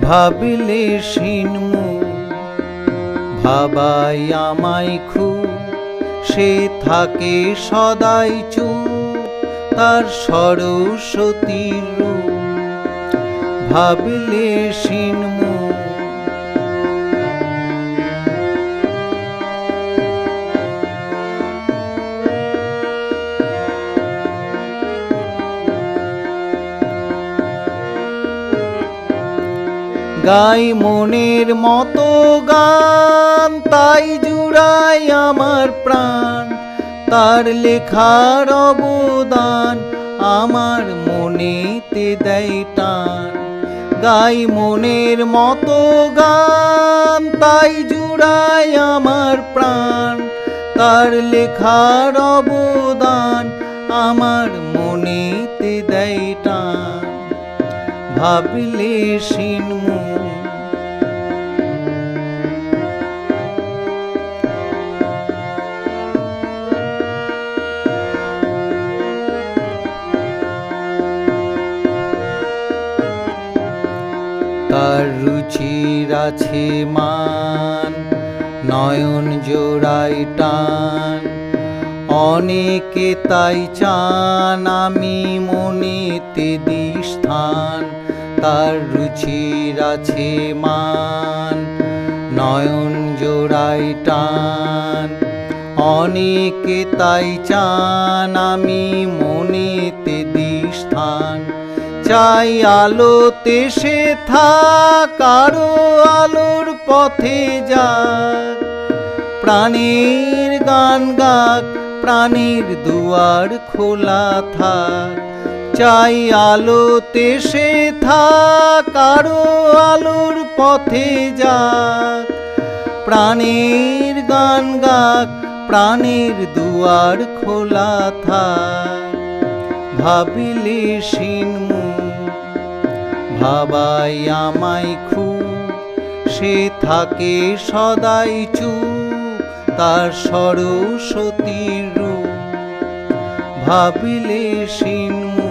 ভাবিলে সিনমু ভাবাই আমায় খুব, সে থাকে সদাই চুপ, তার সরস্বতীর রূপ। ভাবিলে সিনমু গাই মনের মতো গান, তাই জুড়াই আমার প্রাণ, তার লেখার অবদান আমার মনেতে দেয় টান। গাই মনের মতো গান, তাই জুড়াই আমার প্রাণ, তার লেখার অবদান আমার মনেতে দেয় টান। ভাবিলে সিনমু তার রুচির আছে মান, নয়ন জোড়াই টান, অনেকে তাই চান আমি মনেতে দিই স্থান। তার রুচির আছে মান, নয়ন জোড়াই টান, অনেকে তাই চান আমি মনেতে দিই স্থান। চাই আলোতে সে থাক, আরো আলোর পথে যাক, প্রাণের গান গাক, প্রাণের দুয়ার খোলা থাক। চাই আলোতে সে থাক, আরো আলোর পথে যাক, প্রাণের গান গাক, প্রাণের দুয়ার খোলা থাক। ভাবিলে সিনমু ভাবাই আমায় খুব, সে থাকে সদাই চুপ, তার সরস্বতীর রূপ। ভাবিলে সিনমু